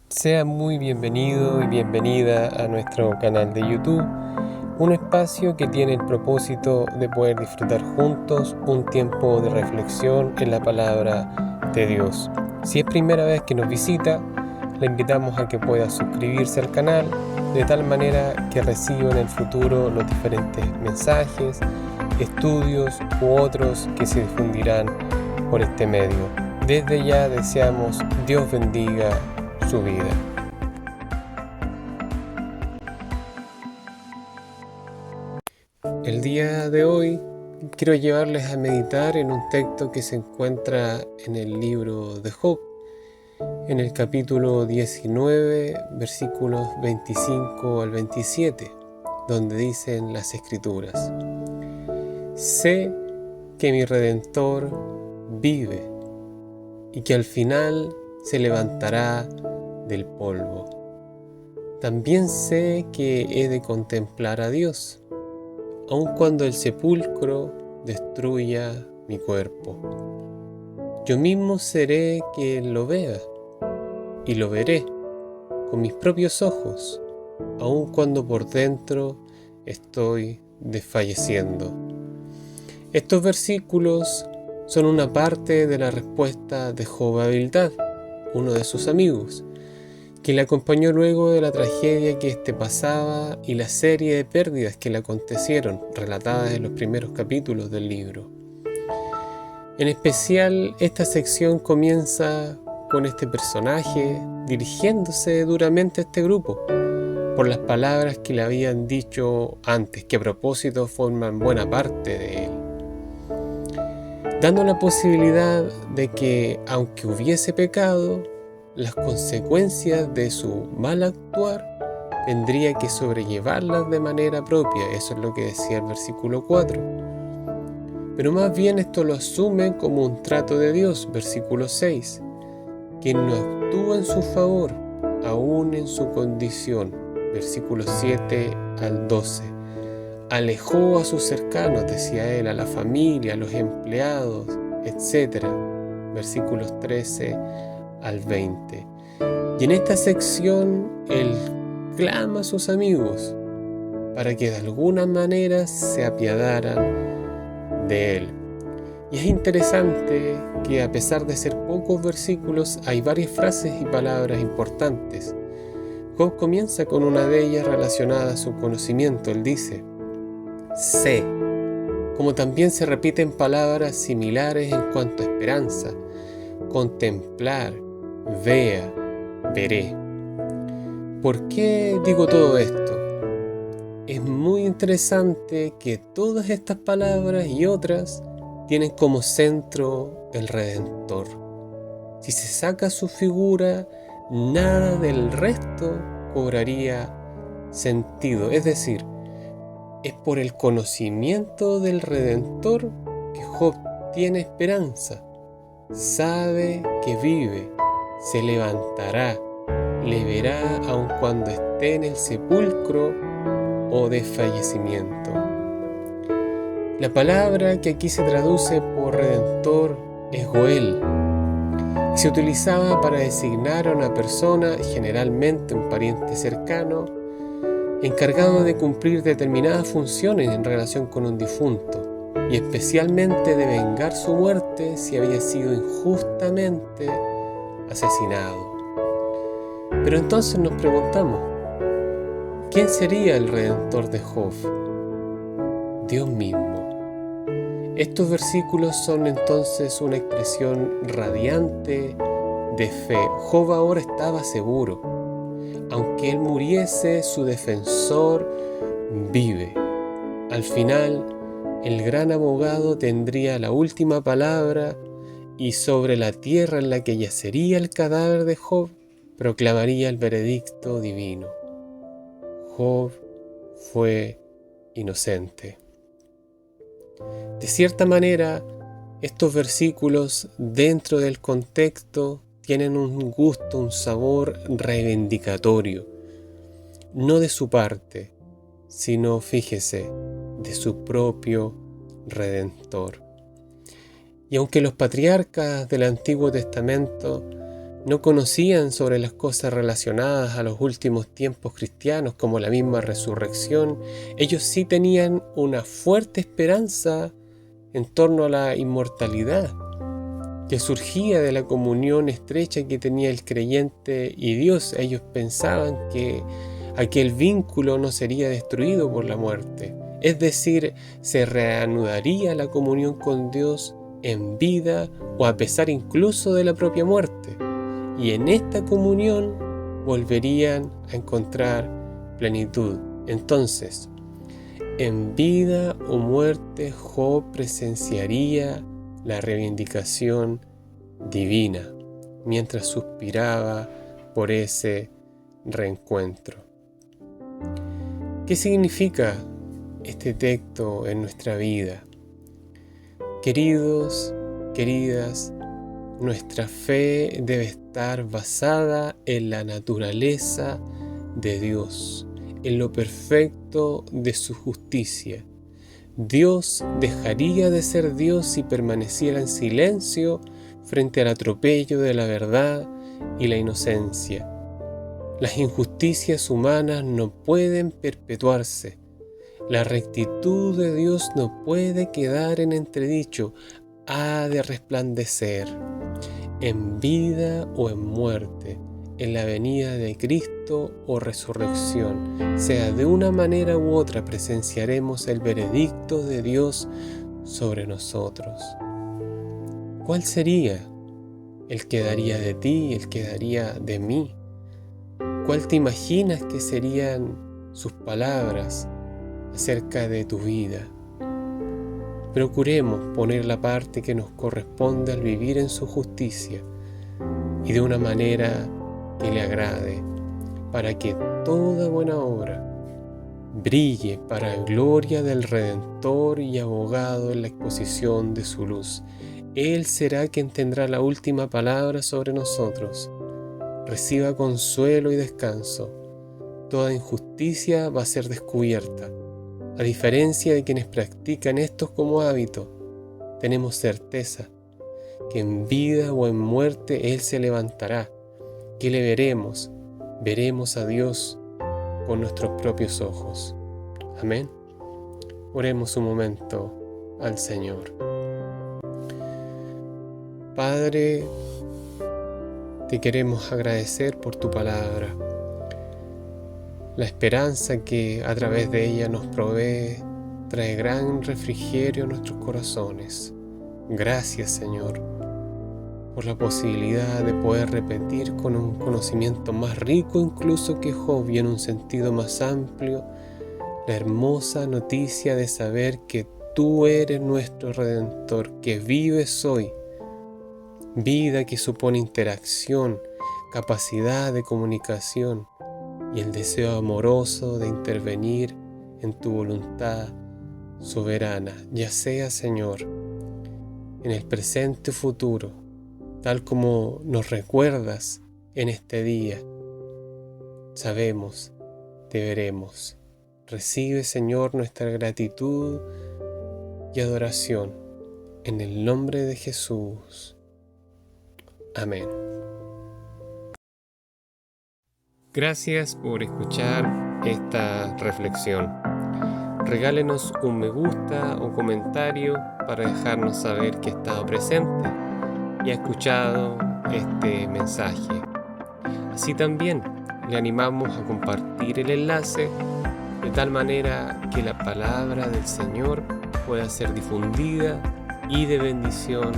Sea muy bienvenido y bienvenida a nuestro canal de YouTube, un espacio que tiene el propósito de poder disfrutar juntos un tiempo de reflexión en la palabra de Dios. Si es primera vez que nos visita, le invitamos a que pueda suscribirse al canal de tal manera que reciba en el futuro los diferentes mensajes, estudios u otros que se difundirán por este medio. Desde ya deseamos Dios bendiga su vida. El día de hoy quiero llevarles a meditar en un texto que se encuentra en el libro de Job, en el capítulo 19, versículos 25 al 27, donde dicen las Escrituras: Sé que mi Redentor vive y que al final se levantará del polvo. También sé que he de contemplar a Dios, aun cuando el sepulcro destruya mi cuerpo. Yo mismo seré quien lo vea, y lo veré con mis propios ojos, aun cuando por dentro estoy desfalleciendo. Estos versículos son una parte de la respuesta de Job a Bildad, uno de sus amigos, que le acompañó luego de la tragedia que éste pasaba y la serie de pérdidas que le acontecieron, relatadas en los primeros capítulos del libro. En especial, esta sección comienza con este personaje dirigiéndose duramente a este grupo, por las palabras que le habían dicho antes, que a propósito forman buena parte de él, dando la posibilidad de que, aunque hubiese pecado, las consecuencias de su mal actuar tendría que sobrellevarlas de manera propia. Eso es lo que decía el versículo 4. Pero más bien esto lo asume como un trato de Dios, versículo 6, quien no actúa en su favor, aún en su condición, versículos 7 al 12. Alejó a sus cercanos, decía él, a la familia, a los empleados, etc. Versículos 13 al 20. Y en esta sección él clama a sus amigos para que de alguna manera se apiadaran de él. Y es interesante que, a pesar de ser pocos versículos, hay varias frases y palabras importantes. Job comienza con una de ellas relacionada a su conocimiento. Él dice: sé, como también se repiten palabras similares en cuanto a esperanza: contemplar, vea, veré. ¿Por qué digo todo esto? Es muy interesante que todas estas palabras y otras tienen como centro el Redentor. Si se saca su figura, nada del resto cobraría sentido. Es decir, es por el conocimiento del Redentor que Job tiene esperanza. Sabe que vive, se levantará, le verá aun cuando esté en el sepulcro o desfallecimiento. La palabra que aquí se traduce por Redentor es Goel, y se utilizaba para designar a una persona, generalmente un pariente cercano, encargado de cumplir determinadas funciones en relación con un difunto, y especialmente de vengar su muerte si había sido injustamente asesinado. Pero entonces nos preguntamos, ¿quién sería el Redentor de Job? Dios mismo. Estos versículos son entonces una expresión radiante de fe. Job ahora estaba seguro. Aunque él muriese, su defensor vive. Al final, el gran abogado tendría la última palabra y sobre la tierra en la que yacería el cadáver de Job, proclamaría el veredicto divino: Job fue inocente. De cierta manera, estos versículos, dentro del contexto, tienen un gusto, un sabor reivindicatorio, no de su parte, sino, fíjese, de su propio Redentor. Y aunque los patriarcas del Antiguo Testamento no conocían sobre las cosas relacionadas a los últimos tiempos cristianos, como la misma resurrección. Ellos sí tenían una fuerte esperanza en torno a la inmortalidad, que surgía de la comunión estrecha que tenía el creyente y Dios. Ellos pensaban que aquel vínculo no sería destruido por la muerte, es decir, se reanudaría la comunión con Dios en vida o a pesar incluso de la propia muerte. Y en esta comunión volverían a encontrar plenitud. Entonces, en vida o muerte, Job presenciaría la reivindicación divina mientras suspiraba por ese reencuentro. ¿Qué significa este texto en nuestra vida? Queridos, queridas, nuestra fe debe estar basada en la naturaleza de Dios, en lo perfecto de su justicia. Dios dejaría de ser Dios si permaneciera en silencio frente al atropello de la verdad y la inocencia. Las injusticias humanas no pueden perpetuarse. La rectitud de Dios no puede quedar en entredicho, ha de resplandecer. En vida o en muerte, en la venida de Cristo o resurrección, sea de una manera u otra, presenciaremos el veredicto de Dios sobre nosotros. ¿Cuál sería el que daría de ti y el que daría de mí? ¿Cuál te imaginas que serían sus palabras acerca de tu vida? Procuremos poner la parte que nos corresponde al vivir en su justicia y de una manera que le agrade, para que toda buena obra brille para gloria del Redentor y Abogado en la exposición de su luz. Él será quien tendrá la última palabra sobre nosotros. Reciba consuelo y descanso. Toda injusticia va a ser descubierta. A diferencia de quienes practican estos como hábito, tenemos certeza que en vida o en muerte Él se levantará, que le veremos a Dios con nuestros propios ojos. Amén. Oremos un momento al Señor. Padre, te queremos agradecer por tu palabra, la esperanza que a través de ella nos provee trae gran refrigerio a nuestros corazones. Gracias, Señor, por la posibilidad de poder repetir con un conocimiento más rico incluso que Job y en un sentido más amplio la hermosa noticia de saber que tú eres nuestro Redentor, que vives hoy, vida que supone interacción, capacidad de comunicación y el deseo amoroso de intervenir en tu voluntad soberana, ya sea, Señor, en el presente o futuro, tal como nos recuerdas en este día. Sabemos, te veremos. Recibe, Señor, nuestra gratitud y adoración en el nombre de Jesús. Amén. Gracias por escuchar esta reflexión. Regálenos un me gusta o comentario para dejarnos saber que ha estado presente y ha escuchado este mensaje. Así también le animamos a compartir el enlace de tal manera que la palabra del Señor pueda ser difundida y de bendición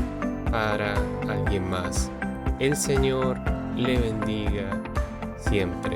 para alguien más. El Señor le bendiga siempre.